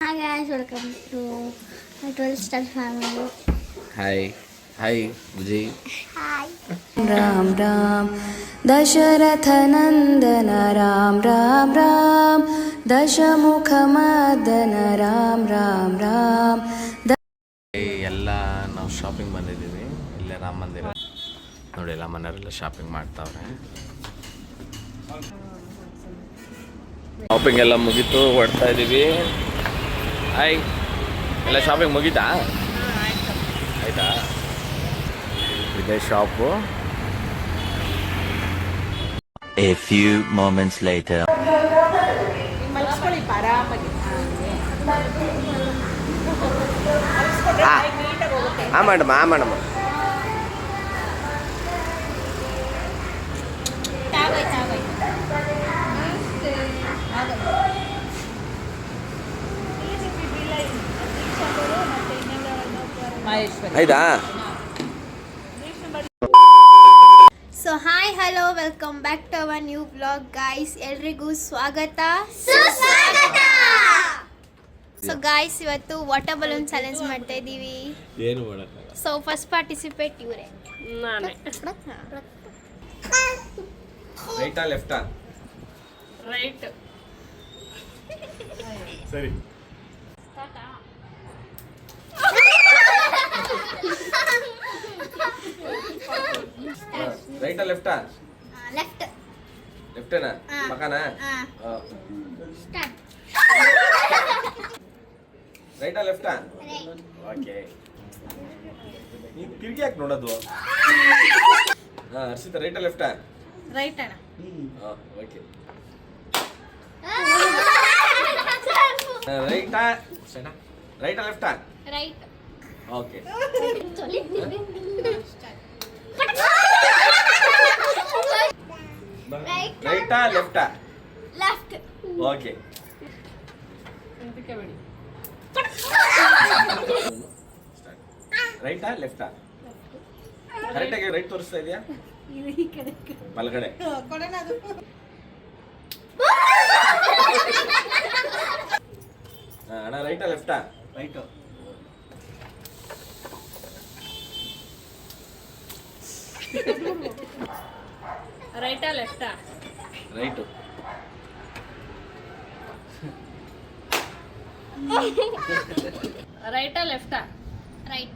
Hi guys, welcome to my 12 Star family. Hi Vijay. Hi. Ram Ram Dasharath नंदन राम राम राम दशमुखमर्दन राम राम राम ಎಲ್ಲ ನಾವು shopping ಬಂದಿದ್ದೀವಿ. ಇಲ್ಲೇ ರಾಮ ಮಂದಿರ ನೋಡಿ, ಎಲ್ಲ ಮನೆಯವರೆಲ್ಲ ಶಾಪಿಂಗ್ ಮಾಡ್ತಾವ್ರೆ. ಶಾಪಿಂಗ್ ಎಲ್ಲ ಮುಗೀತು, ಹೊಡ್ತಾ ಇದ್ದೀವಿ. ಹಾಯ್, ಎಲ್ಲ ಶಾಪಿಂಗ್ ಮುಗೀತಾ? ಆಯ್ತಾ? ಇದೇ shop. A few moments later. ಮಾಡಮ್ಮ ಮಾಡಮ್ಮ. ಆಯ್ತಾ? So hi, hello, welcome back to our new vlog guys. ಎಲ್ರಿಗೂ ಸ್ವಾಗತ. ಸೊ ಗಾಯ್ಸ್, ಇವತ್ತು ವಾಟರ್ ಬಲೂನ್ ಚಾಲೆಂಜ್ ಮಾಡ್ತಾ ಇದ್ದೀವಿ. ಏನು ಮಾಡೋಕ್ಕಾಗಲ್ಲ. ಸೊ ಫಸ್ಟ್ ಪಾರ್ಟಿಸಿಪೇಟ್ ಇವರೇ. ನಾನೇ. ರೈಟಾ ಲೆಫ್ಟಾ? ರೈಟ್. ಸರಿ. ರೈಟಾ ಲೆಫ್ಟಾ? ಲೆಫ್ಟ್. ಲೆಫ್ಟೇನಾ? ಪಕ್ಕನಾ? ಸ್ಟಾರ್ಟ್. ರೈಟಾ ಲೆಫ್ಟಾ? ಓಕೆ. ನೀವು ತಿರುಗಿ ಯಾಕೆ ನೋಡೋದು? ಹರ್ಷಿತಾ, ರೈಟಾ ಲೆಫ್ಟಾ? ರೈಟ್ ಅಣ್ಣ. ಓಕೆ. ರೈಟಾ ರೈಟಾ ಲೆಫ್ಟಾ? ರೈಟ್. ಓಕೆ. ರೈಟಾ ಲೆಫ್ಟಾ? ಲೆಫ್ಟ್. ಓಕೆ. ರೈಟಾ ಲೆಫ್ಟಾ? ಕರೆಕ್ಟಾಗಿ ರೈಟ್ ತೋರಿಸ್ತಾ ಇದೆಯಾ? ಬಲಗಡೆ. ಅಣ್ಣ, ರೈಟಾ ಲೆಫ್ಟಾ? ರೈಟು. ರೈಟಾ ಲೆಫ್ಟಾ? ರೈಟು. ರೈಟಾ ಲೆಫ್ಟಾ? ರೈಟ್.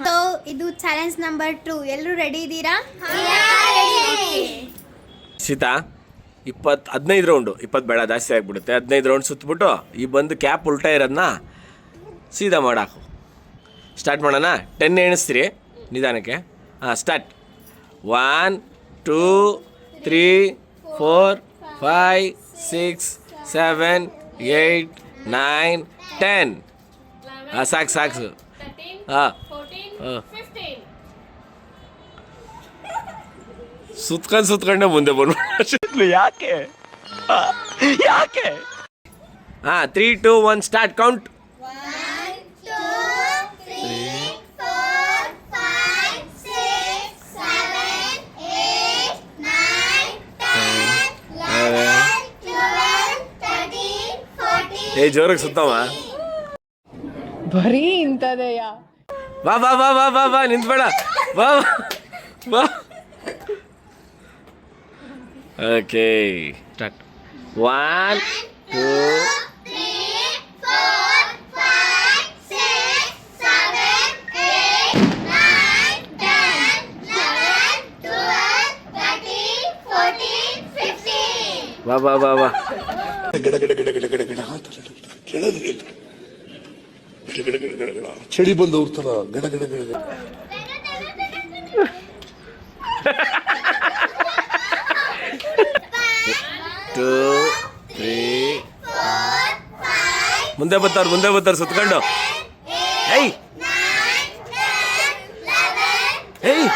ಸೊ ಇದು ಚಾಲೆಂಜ್ ನಂಬರ್ 2. ಎಲ್ಲರೂ ರೆಡಿ ಇದ್ದೀರಾ? ಸೀತಾ, 15 ರೌಂಡು, 20 ಬೇಡ, ಜಾಸ್ತಿ ಆಗಿಬಿಡುತ್ತೆ. 15 ರೌಂಡ್ ಸುತ್ತಬಿಟ್ಟು ಈ ಬಂದು ಕ್ಯಾಪ್ ಉಲ್ಟಾ ಇರೋದನ್ನ ಸೀದಾ ಮಾಡಾಕು. ಸ್ಟಾರ್ಟ್ ಮಾಡೋಣ. 10 ಎಣಿಸ್ತೀರಿ ನಿಧಾನಕ್ಕೆ. ಸ್ಟಾರ್ಟ್. 1 2 3 4 5 6 7 8 9 10. ಸಾಕು ಸಾಕು. 13 14 15. ಸುತ್ಕೊಂಡೆ ಮುಂದೆ ಬಂದ್ಬಿಟ್ಟು ಯಾಕೆ 3 2 1 ಸ್ಟಾರ್ಟ್. ಕೌಂಟ್. 1 2 3 4 5 6 7 8 9 10 11 12 13 14. ಜೋರಾಗಿ ಸುತ್ತಮ್ಮ. ಬರೀ ಇಂಥದೆಯಾ? ಬಾ ಬಾ ಬಾ ಬಾ ಬಾ ಬಾ ನಿಂತ್ಬೇಡ. ಬಾ ಬಾ. Okay, start. 1 2 3 4 5 6 7 8 9 10 11 12 13 14 15. ಬಾ ಬಾ ಬಾ ಬಾ. ಚಳಿ ಬಂದವ್ರ ತರ ಗಡ ಗಡ ಗಡ. 2 3 ಮುಂದೆ ಬರ್ತಾರೆ ಸುತ್ಕೊಂಡು. ಏಯ್ ಏಯ್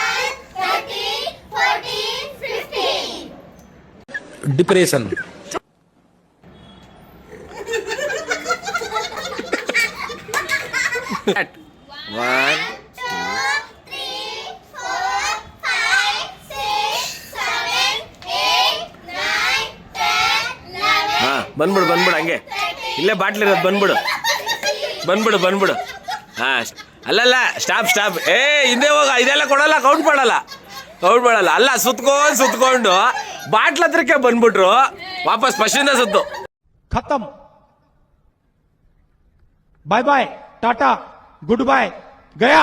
ಡಿಪ್ರೆಷನ್. 1 ಬಂದ್ಬಿಡು ಹಂಗೆ ಇಲ್ಲೇ ಬಾಟ್ಲಿರೋದು ಬಂದ್ಬಿಡು ಹಾಂ ಅಲ್ಲಲ್ಲ ಸ್ಟಾಪ್ ಏ ಹಿಂದೆ ಹೋಗ ಇದೆಲ್ಲ ಕೊಡಲ್ಲ ಕೌಂಟ್ ಮಾಡಲ್ಲ ಅಲ್ಲ ಸುತ್ಕೊಂಡು ಬಾಟ್ಲ ಹತ್ರಕ್ಕೆ ಬಂದ್ಬಿಟ್ರು ವಾಪಸ್ ಫಸ್ಟಿಂದ ಸುತ್ತು खत्म bye bye tata good bye गया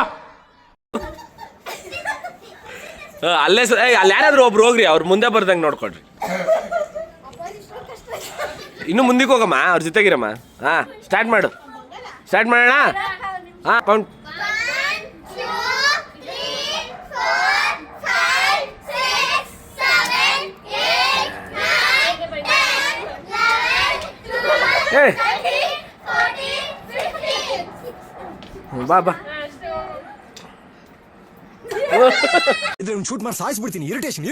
ಅಲ್ಲೇ ಅಲ್ಲಿ ಯಾರಾದ್ರೂ ಒಬ್ರು ಹೋಗ್ರಿ ಅವ್ರು ಮುಂದೆ ಬರ್ದಂಗೆ ನೋಡ್ಕೊಳ್ರಿ ಇನ್ನು ಮುಂದಕ್ಕೆ ಹೋಗಮ್ಮ ಅವ್ರ ಜೊತೆಗಿರಮ್ಮ ಹಾಂ ಸ್ಟಾರ್ಟ್ ಮಾಡೋಣ ಹಾಂ ಕೌಂಟ್ 1 2 3 4 5 6 7 8 9 10 11 12 ಏ 13 14 15 ಬಾ ಇದನ್ನ ಶೂಟ್ ಮಾಡಿ ಸಾಯಿಸ್ಬಿಡ್ತೀನಿ ಇರಿಟೇಷನ್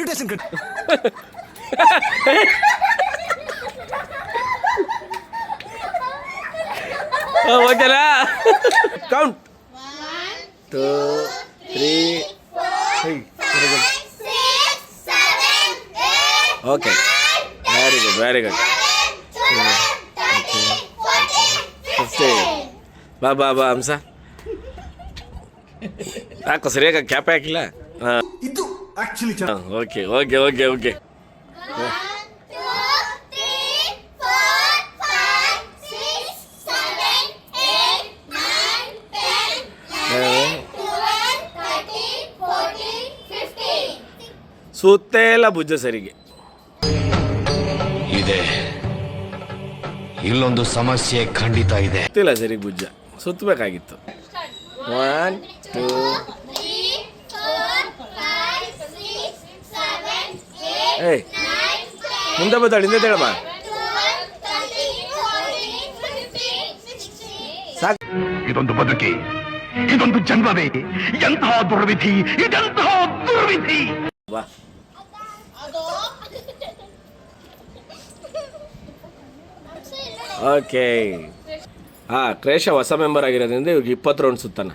ಓಕೆನಾ ಕೌಂಟ್ 1 2 3 ಓಕೆ ವೆರಿ ಗುಡ್ 15 ಬಾ ಹಂಸ ಯಾಕೋ ಸರಿಯಾಗಿ ಕ್ಯಾಪ್ ಹಾಕಿಲ್ಲ ಇದು ಆಕ್ಚುಲಿ ಓಕೆ 1 2 3 4 5 6 7 8 9 10 11 12 13 14 15 ಸುತ್ತೇ ಇಲ್ಲ ಭುಜ ಸರಿಗೆ ಇದೆ ಇಲ್ಲೊಂದು ಸಮಸ್ಯೆ ಖಂಡಿತ ಇದೆ ಸುತ್ತಿಲ್ಲ ಸರಿ ಭುಜ ಸುತ್ತಬೇಕಾಗಿತ್ತು 1 2 3 4 5 6 7 8 ಏಯ್ ಮುಂದೆ ಬದ್ದಾಳೆ ಹಿಂದೆ ಹೇಳಮ್ಮ 12 13 14 15 16 ಸಾಕು ಇದೊಂದು ಬದುಕಿ ಇದೊಂದು ಜನ್ಮವೇ ಎಂತಹ ದುರ್ವಿಧಿ ಇದೆಂತಹ ದುರ್ವಿಧಿ ಬಾ ಓಕೆ ಕ್ರೇಶ ಹೊಸ ಮೆಂಬರ್ ಆಗಿರೋದ್ರಿಂದ ಇವ್ರಿಗೆ 20 ರೌಂಡ್ ಸುತ್ತಾನ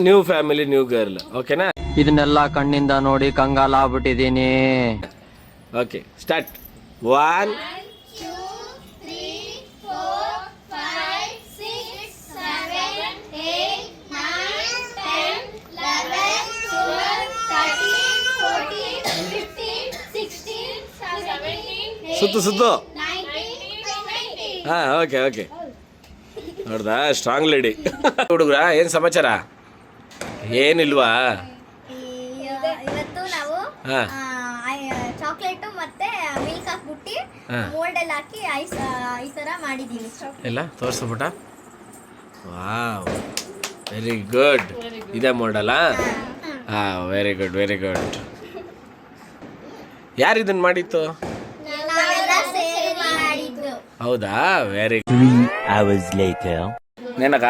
ನ್ಯೂ ಫ್ಯಾಮಿಲಿ ನ್ಯೂ ಗರ್ಲ್ ಓಕೆನಾ ಇದನ್ನೆಲ್ಲ ಕಣ್ಣಿಂದ ನೋಡಿ ಕಂಗಾಲ ಆಗ್ಬಿಟ್ಟಿದೀನಿ. ಓಕೆ ಸ್ಟಾರ್ಟ್ 1 2 3 4 5 6 7 8 9 10 11 12 13 14 15 16 17 ಸುತ್ತು 19 20 ಹಾಂ ಓಕೆ ನೋಡ್ದಾ ಸ್ಟ್ರಾಂಗ್ ಲೇಡಿ ಹುಡುಗ್ರ ಏನು ಸಮಾಚಾರ ಏನಿಲ್ವಾ ಇವತ್ತು ನಾವು ಹಾಂ ಚಾಕ್ಲೇಟು ಮತ್ತೆ ಮಿಲ್ಕ್ ಹಾಕ್ಬಿಟ್ಟು ಮೋಲ್ಡ್ ಅಲ್ಲಿ ಹಾಕಿ ಈ ತರ ಮಾಡಿದೀವಿ. ಎಲ್ಲ ತೋರಿಸ್ಬಿಟ್ಟ ವಾವ್ ವೆರಿ ಗುಡ್ ಇದೇ ಮಾಡಲ್ಲ ಹಾಂ ವೆರಿ ಗುಡ್ ಯಾರು ಇದನ್ನು ಮಾಡಿತ್ತು ನಾವೆಲ್ಲ ಸೇರಿ ಮಾಡಿದ್ದು. ಹೌದಾ ವೆರಿ 3 hours later. ನೆನಕ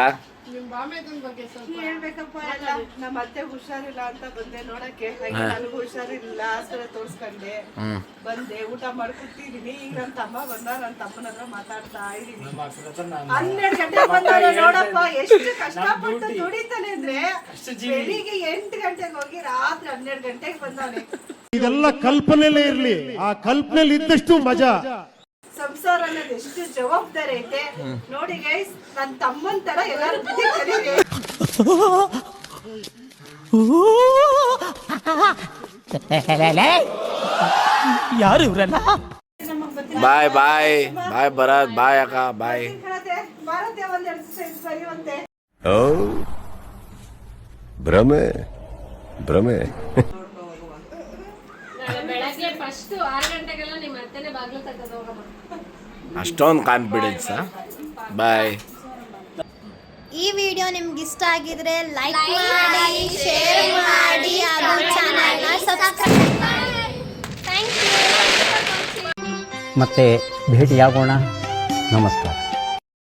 ಹೇಳ್ಬೇಕಪ್ಪ ಎಲ್ಲ ನಮ್ಮ ಅತ್ತೆ ಹುಷಾರಿಲ್ಲ ಅಂತ ಬಂದೆ ನೋಡಕ್ಕೆ ನನಗೂ ಹುಷಾರಿಲ್ಲ ಆಸ್ಪತ್ರೆ ತೋರ್ಸ್ಕೊಂಡೆ ಬಂದೆ ಊಟ ಮಾಡ್ಕೊತಿದೀನಿ. ಈಗ ನನ್ನ ತಮ್ಮ ಬಂದ ನನ್ನ ತಮ್ಮನ ಹತ್ರ ಮಾತಾಡ್ತಾ ಇದೀನಿ. 12 ಗಂಟೆ ಬಂದವನೆ ನೋಡಪ್ಪ ಎಷ್ಟು ಕಷ್ಟಪಟ್ಟು ದುಡಿತಾನೆ ಅಂದ್ರೆ ಬೆಳಿಗ್ಗೆ 8 ಗಂಟೆಗೆ ಹೋಗಿ ರಾತ್ರಿ 12 ಗಂಟೆಗೆ ಬಂದವನೆ. ಇದೆಲ್ಲ ಕಲ್ಪನೆಲೇ ಇರ್ಲಿ, ಆ ಕಲ್ಪನೆಲಿ ಇದ್ದಷ್ಟು ಮಜಾ. ಸಂಸಾರ ಅನ್ನೋದು ಎಷ್ಟು ಜವಾಬ್ದಾರಿ ಐತೆ ನೋಡಿ ಗೈಸ್. ನನ್ನ ತಮ್ಮನ್ ತರ ಎಲ್ಲಾರು ಬುದ್ಧಿ ಕಲೀರಿ. ಯಾರು ಇವರೆಲ್ಲ? ಬಾಯ್ ಭರತ್ ಬಾಯ್ ಅಕ್ಕ ಬಾಯ್ ಭಾರತೀಯ ಒಂದ್ ಎಕ್ಸರ್ಸೈಸ್ ಬರೆಯುವಂತೆ. ಭ್ರಮೆ ನಾಳೆ ಬೆಳಗ್ಗೆ ಫಸ್ಟ್ 6 ಗಂಟೆಗೆಲ್ಲ ನಿಮ್ಮ ಅತ್ತೆನೇ ಬಾಗ್ಲು ತಗೊಂಡು ಹೋಗಮ್ಮ. ಅಷ್ಟೊಂದು ಕಾನ್ಫಿಡೆನ್ಸ್ ಬಾಯ್. ಈ ವಿಡಿಯೋ ನಿಮ್ಗೆ ಇಷ್ಟ ಆಗಿದ್ರೆ ಲೈಕ್ ಮಾಡಿ, ಶೇರ್ ಮಾಡಿ ಹಾಗೂ ಚಾನಲ್ನ ಸಬ್ಸ್ಕ್ರೈಬ್ ಮಾಡಿ. Thank you. ಮತ್ತೆ ಭೇಟಿಯಾಗೋಣ. ನಮಸ್ಕಾರ.